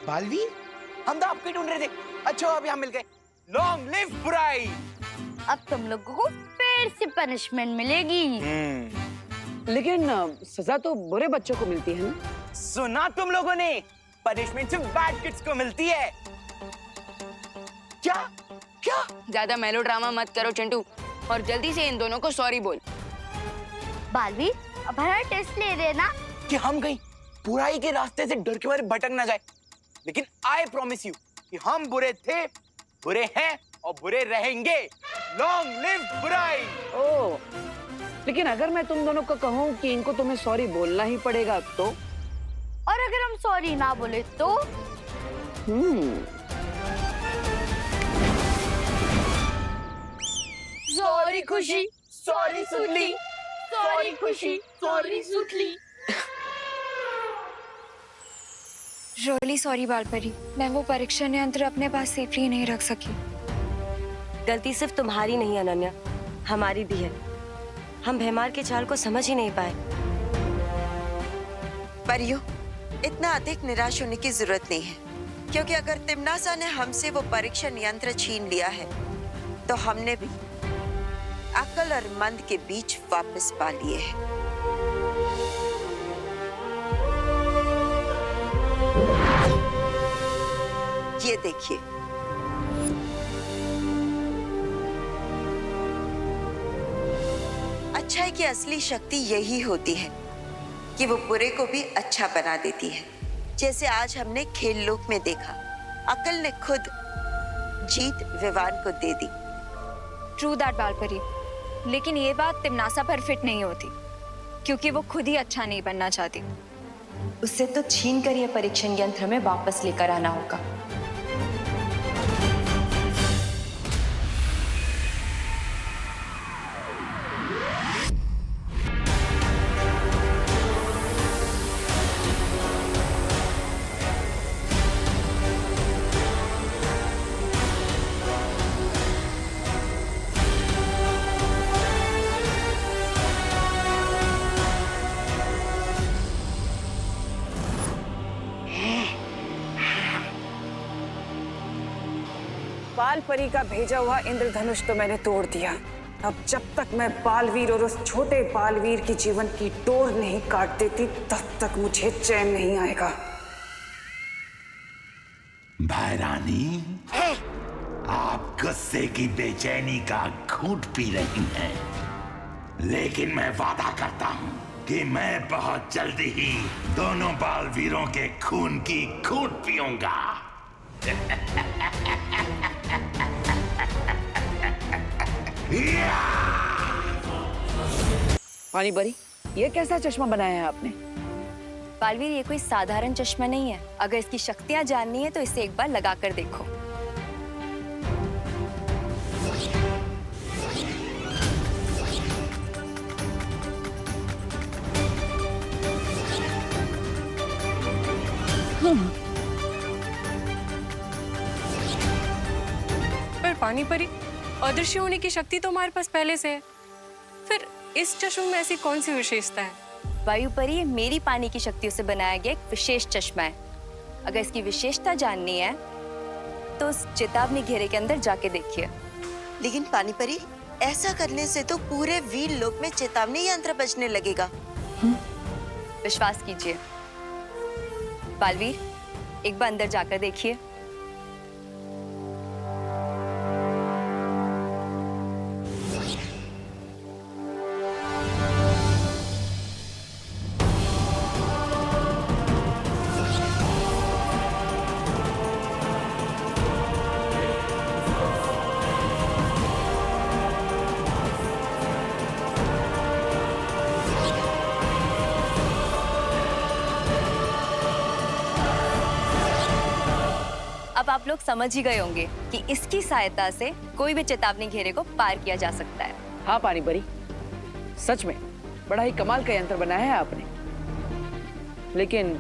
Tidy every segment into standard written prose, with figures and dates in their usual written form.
बालवीर, हम तो आपको ही ढूंढ रहे थे। अच्छा अभी हम मिल गए। लॉन्ग लिव बुराई। अब तुम लोगों को फिर से पनिशमेंट मिलेगी। लेकिन सजा तो बुरे बच्चों को मिलती है ना? सुना तुम लोगों ने, पनिशमेंट सिर्फ बैड किड्स को मिलती है। क्या क्या? ज्यादा मेलोड्रामा मत करो चिंटू, और जल्दी से इन दोनों को सॉरी बोल। बालवीर, अब हमारा टेस्ट ले रहे ना कि हम कहीं बुराई के रास्ते से डर के मारे भटक ना जाए। लेकिन आई प्रॉमिस यू कि हम बुरे थे, बुरे हैं और बुरे रहेंगे। लॉन्ग लिव बुराई। ओह, लेकिन अगर मैं तुम दोनों को कहूँ कि इनको तुम्हें सॉरी बोलना ही पड़ेगा तो? और अगर हम सॉरी ना बोले तो? सॉरी खुशी, सॉरी सुनली, सॉरी खुशी, सॉरी सुतली। रियली सॉरी बालपरी, मैं वो परीक्षण यंत्र अपने पास सेफली नहीं रख सकी। गलती सिर्फ तुम्हारी नहीं अनन्या, हमारी भी है। हम भैमार के चाल को समझ ही नहीं पाए। परियो, इतना अधिक निराश होने की जरूरत नहीं है, क्योंकि अगर तिमनासा ने हमसे वो परीक्षण यंत्र छीन लिया है तो हमने भी अक्ल और मंद के बीच वापस पा लिए हैं। ये देखिए, अच्छाई की असली शक्ति यही होती है कि वो बुरे को भी अच्छा बना देती है। जैसे आज हमने खेल लोक में देखा, अकल ने खुद जीत विवान को दे दी। ट्रू दैट बालपरी, लेकिन ये बात तिमनासा पर फिट नहीं होती, क्योंकि वो खुद ही अच्छा नहीं बनना चाहती। उससे तो छीन कर यह परीक्षण यंत्र में वापस लेकर आना होगा। बाल परी का भेजा हुआ इंद्रधनुष तो मैंने तोड़ दिया। अब जब तक मैं बालवीर और उस छोटे बालवीर की जीवन की डोर नहीं काट देती, तब तक मुझे चैन नहीं आएगा। भाई रानी, आप गुस्से की बेचैनी का घूंट पी रही हैं, लेकिन मैं वादा करता हूं कि मैं बहुत जल्दी ही दोनों बालवीरों के खून की घूंट पीऊंगा। पानी परी, ये कैसा चश्मा बनाया है आपने? बालवीर, ये कोई साधारण चश्मा नहीं है। अगर इसकी शक्तियां जाननी है तो इसे एक बार लगा कर देखो। पर पानी परी, अदृश्य होने की शक्ति तो हमारे पास पहले से है, फिर इस चश्मे में ऐसी कौन सी विशेषता है? वायु परी, ये मेरी पानी की शक्तियों से बनाया गया एक विशेष चश्मा है। अगर इसकी विशेषता जाननी है तो उस चेतावनी घेरे के अंदर जाके देखिए। लेकिन पानी परी, ऐसा करने से तो पूरे वीर लोक में चेतावनी यंत्र बजने लगेगा। विश्वास कीजिए। बालवीर, एक बार अंदर जाकर देखिए। अब आप लोग समझ ही गए होंगे कि इसकी सहायता से कोई भी चेतावनी घेरे को पार किया जा सकता है। हाँ पानी परी, सच में बड़ा ही कमाल का यंत्र बनाया है आपने। लेकिन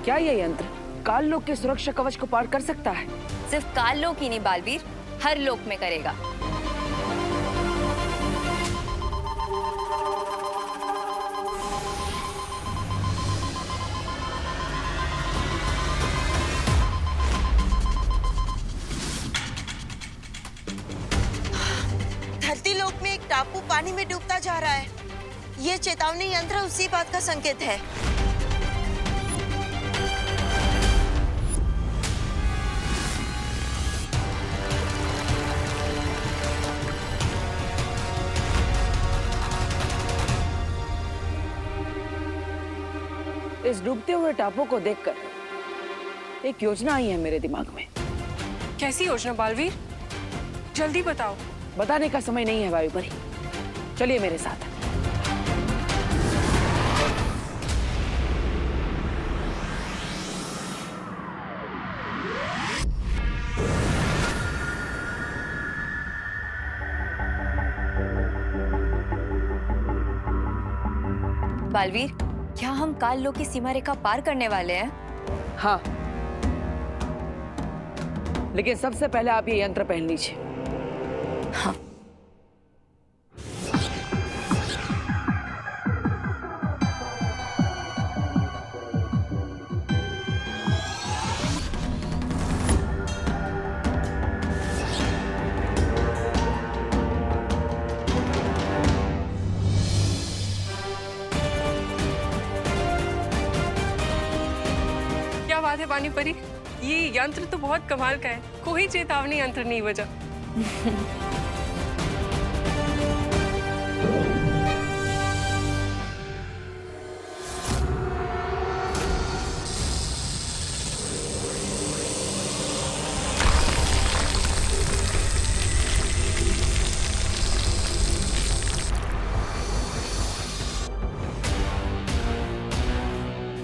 क्या यह यंत्र काल लोक के सुरक्षा कवच को पार कर सकता है? सिर्फ काल लोक ही नहीं बालवीर, हर लोक में करेगा। टापू पानी में डूबता जा रहा है। ये चेतावनी यंत्र उसी बात का संकेत है। इस डूबते हुए टापू को देखकर एक योजना आई है मेरे दिमाग में। कैसी योजना बालवीर? जल्दी बताओ। बताने का समय नहीं है वायुपरी, चलिए मेरे साथ। बालवीर, क्या हम काल लोक की सीमा रेखा पार करने वाले हैं? हाँ, लेकिन सबसे पहले आप ये यंत्र पहन लीजिए। हाँ। क्या बात है पानी परी, ये यंत्र तो बहुत कमाल का है। कोई चेतावनी यंत्र नहीं बजा।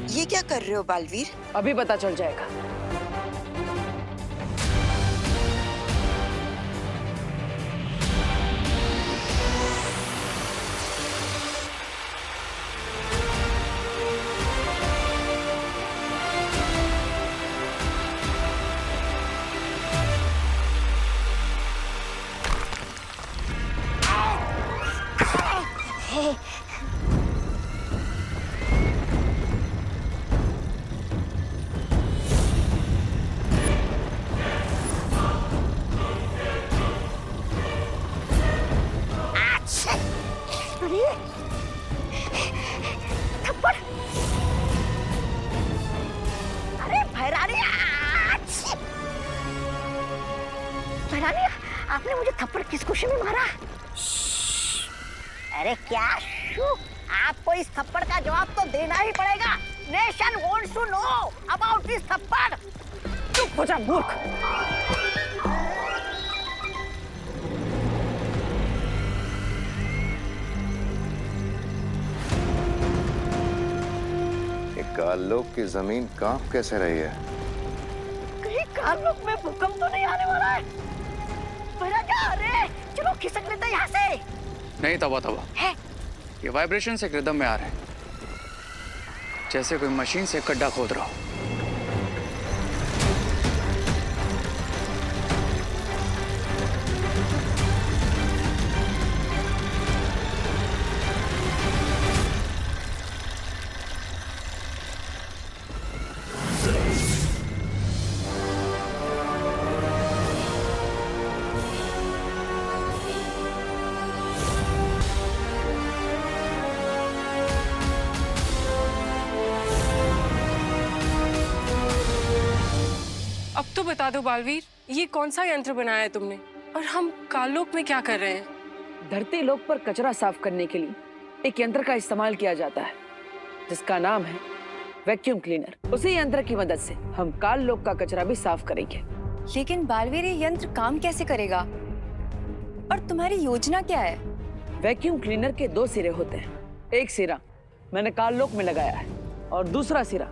ये क्या कर रहे हो बालवीर? अभी पता चल जाएगा। थप्पड़। अरे भैरानी, भैरानी, आपने मुझे थप्पड़ किस खुशी में मारा? अरे क्या शू, आपको इस थप्पड़ का जवाब तो देना ही पड़ेगा। Nation wants to know about this थप्पड़। चुप हो जा मूर्ख। काललोक की जमीन कांप कैसे रही है? कहीं काललोक में भूकंप तो नहीं आने वाला है? भैया क्या? अरे चलो खिसक लेते हैं यहाँ से। नहीं तबा है? ये वाइब्रेशन से रिदम में आ रहे हैं, जैसे कोई मशीन से गड्ढा खोद रहा हो। अब तो बता दो बालवीर, ये कौन सा यंत्र बनाया है तुमने, और हम काललोक में क्या कर रहे हैं? धरती लोक पर कचरा साफ करने के लिए एक यंत्र का इस्तेमाल किया जाता है, जिसका नाम है वैक्यूम क्लीनर। उसी यंत्र की मदद से हम काल लोक का कचरा भी साफ करेंगे। लेकिन बालवीर, ये यंत्र काम कैसे करेगा? और तुम्हारी योजना क्या है? वैक्यूम क्लीनर के दो सिरे होते हैं। एक सिरा मैंने काल लोक में लगाया है और दूसरा सिरा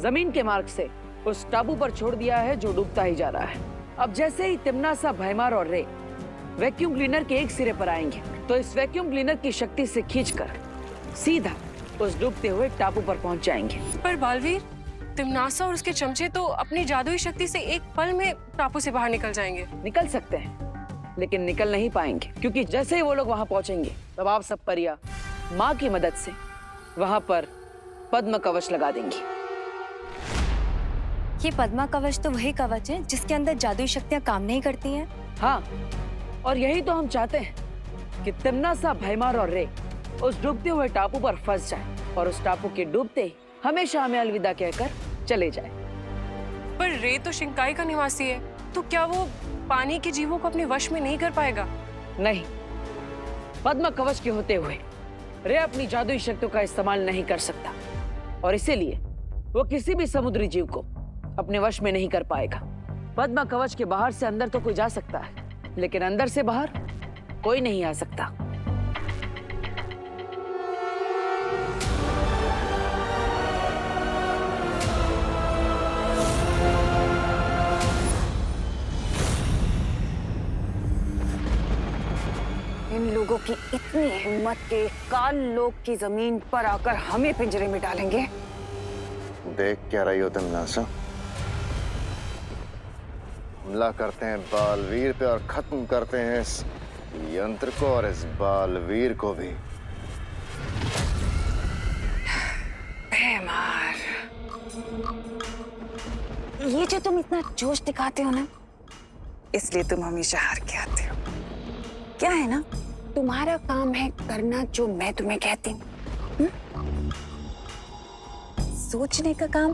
जमीन के मार्ग से उस टापू पर छोड़ दिया है जो डूबता ही जा रहा है। अब जैसे ही तिम्नासा, भैमार और रे वैक्यूम क्लीनर के एक सिरे पर आएंगे तो इस वैक्यूम क्लीनर की शक्ति से खींचकर सीधा उस डूबते हुए टापू पर पहुंच जाएंगे। पर बालवीर, तिम्नासा और उसके चमचे तो अपनी जादुई शक्ति से एक पल में टापू से बाहर निकल जाएंगे। निकल सकते हैं, लेकिन निकल नहीं पाएंगे, क्योंकि जैसे ही वो लोग वहां पहुंचेंगे तब आप सब परिया माँ की मदद से वहां पर पद्म कवच लगा देंगी। ये पद्मा कवच तो वही कवच है जिसके अंदर जादुई शक्तियां काम नहीं करती हैं। हाँ, और यही तो हम चाहते हैं कि तिम्नासा, भैमार और रे उस डूबते हुए टापू पर फंस जाए और उस टापू के डूबते ही हमेशा हमें अलविदा कहकर चले जाए। पर रे तो शिंकाई का निवासी है, तो क्या वो पानी के जीवों को अपने वश में नहीं कर पाएगा? नहीं, पद्म कवच के होते हुए रे अपनी जादुई शक्तियों का इस्तेमाल नहीं कर सकता और इसीलिए वो किसी भी समुद्री जीव को अपने वश में नहीं कर पाएगा। पद्म कवच के बाहर से अंदर तो कोई जा सकता है, लेकिन अंदर से बाहर कोई नहीं आ सकता। इन लोगों की इतनी हिम्मत के काल लोक की जमीन पर आकर हमें पिंजरे में डालेंगे। देख क्या रही हो तिम्नासा? हमला करते हैं बालवीर पे और खत्म करते हैं इस यंत्र को और इस बालवीर को भी। भैमार, ये जो तुम इतना जोश दिखाते हो ना, इसलिए तुम हमेशा हार के आते हो। क्या है ना, तुम्हारा काम है करना जो मैं तुम्हें कहती हूँ। सोचने का काम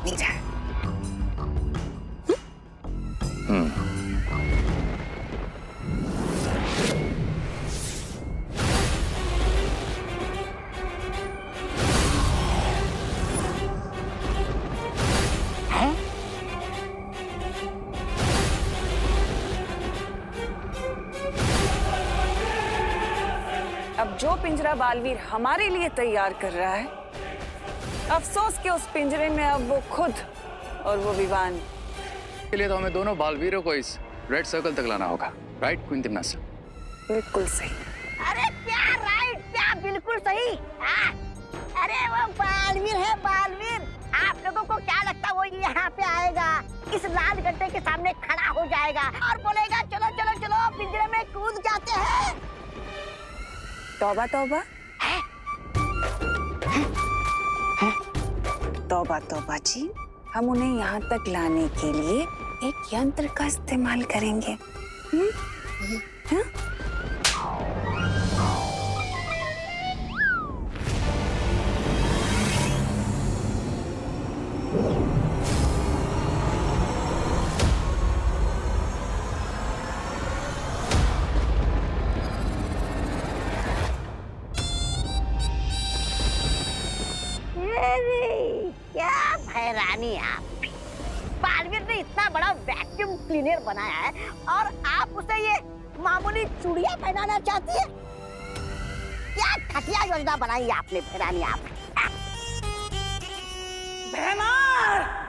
मेरा है। अब जो पिंजरा बालवीर हमारे लिए तैयार कर रहा है, अफसोस कि उस पिंजरे में अब वो खुद और वो विवान। के लिए तो हमें दोनों बालवीरों को इस रेड सर्कल तक लाना होगा, राइट क्वीन तिम्नासा? बिल्कुल सही। अरे क्या राइट, क्या बिल्कुल सही। अरे वो बालवीर है, बालवीर। आप लोगों को क्या लगता है वो यहाँ पे आएगा, इस लाल गड्ढे के सामने खड़ा हो जाएगा और बोलेगा चलो चलो चलो पिंजरे में कूद जाते हैं? तौबा तौबा, तौबा तौबा जी। हम उन्हें यहाँ तक लाने के लिए एक यंत्र का इस्तेमाल करेंगे। क्या भैरानी आप! बालवीर ने इतना बड़ा वैक्यूम क्लीनर बनाया है और आप उसे ये मामूली चूड़ियां पहनाना चाहती है? क्या घटिया योजना बनाई आपने भैरानी आप! भैमार!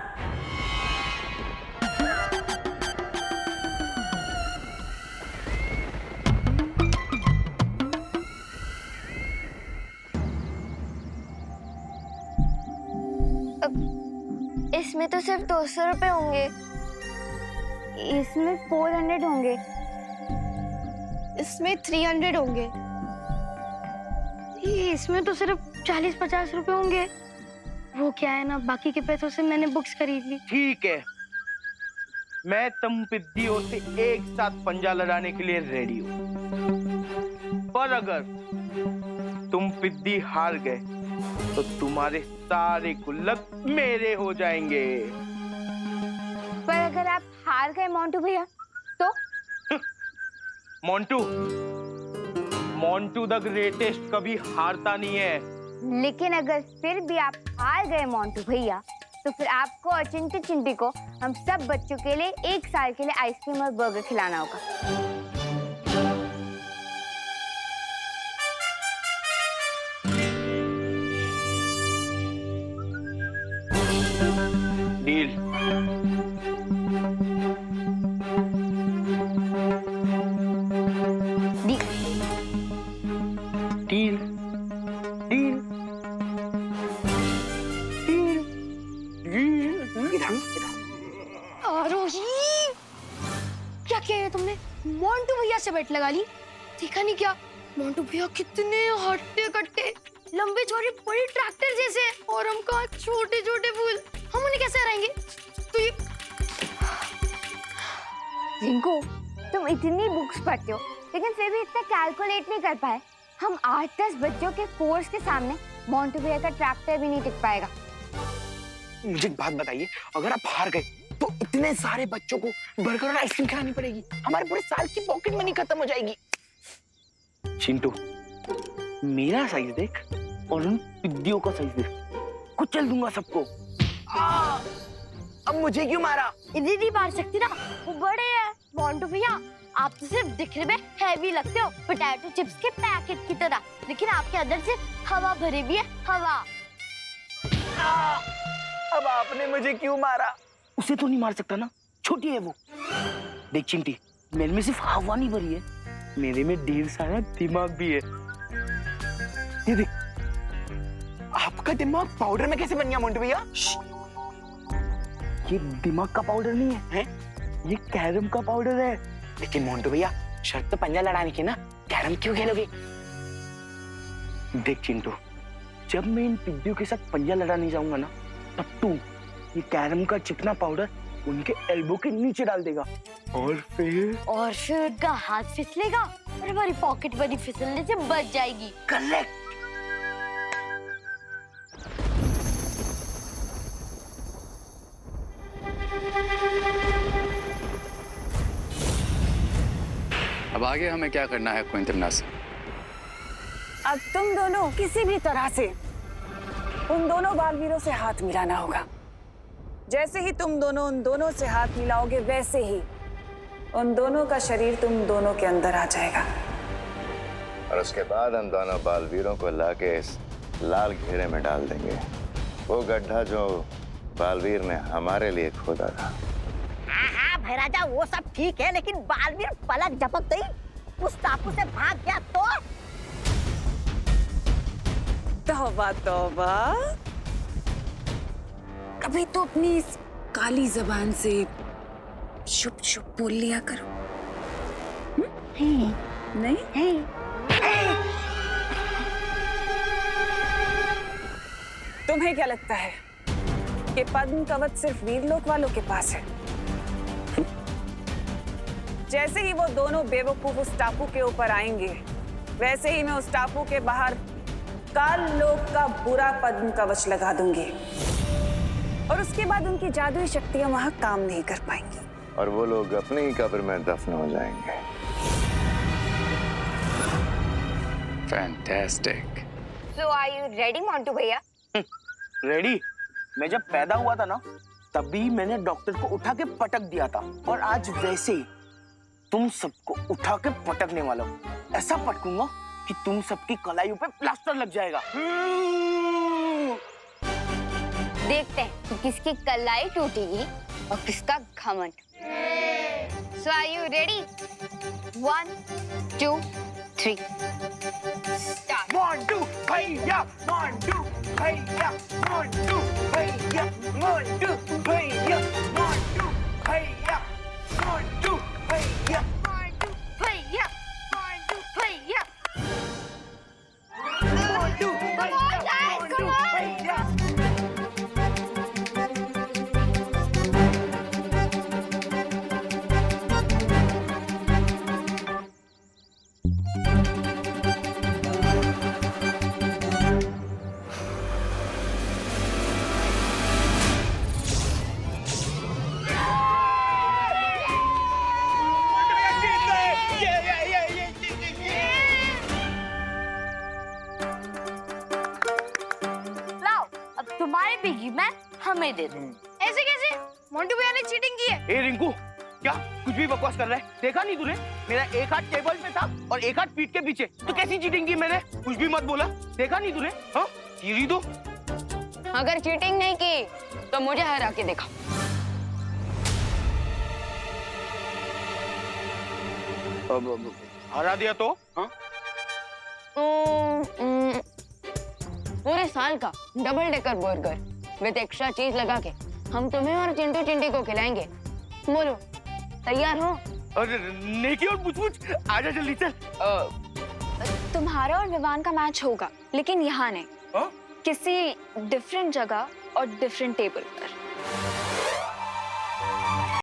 इसमें तो सिर्फ 200 रुपए होंगे, इसमें 400 होंगे, इसमें 300 होंगे, इसमें तो सिर्फ 40-50 रुपए होंगे। वो क्या है ना, बाकी के पैसों से मैंने बुक्स खरीद ली। ठीक है, मैं तुम पिद्दियों से एक साथ पंजा लड़ाने के लिए रेडी हूँ, पर अगर तुम पिद्दी हार गए तो तुम्हारे सारे गुल्लक मेरे हो जाएंगे। पर अगर आप हार गए मोंटू भैया तो? मोंटू द ग्रेटेस्ट कभी हारता नहीं है। लेकिन अगर फिर भी आप हार गए मोंटू भैया, तो फिर आपको और चिंटी चिंटी को हम सब बच्चों के लिए 1 साल के लिए आइसक्रीम और बर्गर खिलाना होगा। डील। डील। डील। आरोही, क्या कह रहे तुमने? मोंटू भैया से बेट लगा ली? देखा नहीं क्या, मोंटू भैया कितने हट्टे कट्टे, लंबे चौड़े बड़े ट्रैक्टर जैसे, और हम कहाँ छोटे छोटे फूल, हम उन्हें कैसे हराएंगे? तो ये रिंकू, तुम इतनी बुक्स पढ़ते हो, लेकिन फिर भी इतना कैलकुलेट नहीं कर पाए। हम 8-10 बच्चों के फोर्स के सामने मोंटू भैया का ट्रैक्टर भी नहीं टिक पाएगा। मुझे एक बात बताइए, अगर आप हार गए तो इतने सारे बच्चों को बर्गर और आइसक्रीम खिलानी पड़ेगी, हमारे पूरे साल की पॉकेट मनी खत्म हो जाएगी। चिंटू, मेरा साइज देख और उन पिद्दियों का साइज देख, कुचल दूंगा सबको। अब मुझे क्यों मारा? इन्हें नहीं मार सकती ना, वो बड़े हैं। मोंटू भैया आप तो सिर्फ दिखने में हैवी लगते हो, पोटैटो चिप्स के पैकेट की तरह, लेकिन आपके अंदर से हवा भरी भी है, हवा। अब आपने मुझे क्यों मारा? उसे तो नहीं मार सकता ना, छोटी है वो। देख चिंटी, मेरे में सिर्फ हवा नहीं भरी है, मेरे में ढेर सारा दिमाग भी है। ये देख, आपका दिमाग पाउडर में कैसे बन गया मोंटू भैया? ये दिमाग का पाउडर नहीं है, हैं? ये कैरम का पाउडर है। लेकिन मोंटू भैया, शर्त तो पंजा लड़ाने की ना, कैरम क्यों खेलोगे? देख चिंटू, जब मैं इन पिद्दियों के साथ पंजा लड़ाने जाऊंगा ना, तब तू ये कैरम का चिकना पाउडर उनके एल्बो के नीचे डाल देगा और फिर उनका हाथ फिसलेगा और हमारी पॉकेट मनी फिसलने से बच जाएगी। करेक्ट। अब आगे हमें क्या करना है क्विंटन से? अब तुम दोनों किसी भी तरह से उन दोनों बालवीरों से हाथ मिलाना होगा। जैसे ही तुम दोनों उन दोनों से हाथ मिलाओगे, वैसे ही उन दोनों का शरीर तुम दोनों के अंदर आ जाएगा। और उसके बाद हम दोनों बालवीरों को लाके इस लाल घेरे में डाल देंगे, वो गड्ढा जो बालवीर ने हमारे लिए खोदा था। हाँ भैराजा, वो सब ठीक है, लेकिन बालवीर पलक झपक गई उस टापू से भाग गया तो? तौबा तौबा, कभी तो अपनी इस काली जबान से चुप चुप बोल लिया करो। नहीं? तुम्हें क्या लगता है कि पद्म कवच सिर्फ वीरलोक वालों के पास है? जैसे ही वो दोनों बेवकूफ उस टापू के ऊपर आएंगे, वैसे ही मैं उस टापू के बाहर काल लोक का बुरा पद्म कवच लगा दूंगी और उसके बाद उनकी जादुई शक्तियां वहां काम नहीं कर पाएंगी और वो लोग अपनी ही कब्र में दफन हो जाएंगे। Fantastic. So are you ready, Montu भैया? रेडी? मैं जब पैदा हुआ था ना, तभी मैंने डॉक्टर को उठा के पटक दिया था, और आज वैसे ही तुम सबको उठा के पटकने वाला हूँ। ऐसा पटकूंगा कि तुम सबकी कलाइयों पे प्लास्टर लग जाएगा। देखते हैं कि किसकी कलाई टूटेगी और किसका घमंड। So are you ready? 1, 2, 3. Start. Montu भैया, मोंटू भैया, मोंटू भैया, मोंटू भैया, मोंटू भैया, मोंटू भैया, मोंटू भैया, मोंटू भैया। मोंटू भैया, मोंटू भैया। तुम्हारे बिगी मैन हमें दे दो। ऐसे कैसे? मोंटू भैया ने चीटिंग की है। ए रिंकू, क्या कुछ भी बकवास कर रहा है? देखा नहीं तूने? मेरा एक हाथ टेबल पे था और एक हाथ पीठ के पीछे, तो कैसी चीटिंग की मैंने? कुछ भी मत बोला, देखा नहीं तूने? हाँ, सीरी दो। अगर चीटिंग नहीं की तो मुझे हरा के दिखा। हरा दिया तो? हाँ? पूरे साल का double decker burger with extra चीज लगा के हम तुम्हें और चिंटू चिंटी को खिलाएंगे। बोलो, तैयार हो? अरे नेकी और पूछ आजा जल्दी चल। तुम्हारा और विवान का मैच होगा, लेकिन यहाँ नहीं। हाँ? किसी डिफरेंट जगह और डिफरेंट टेबल पर।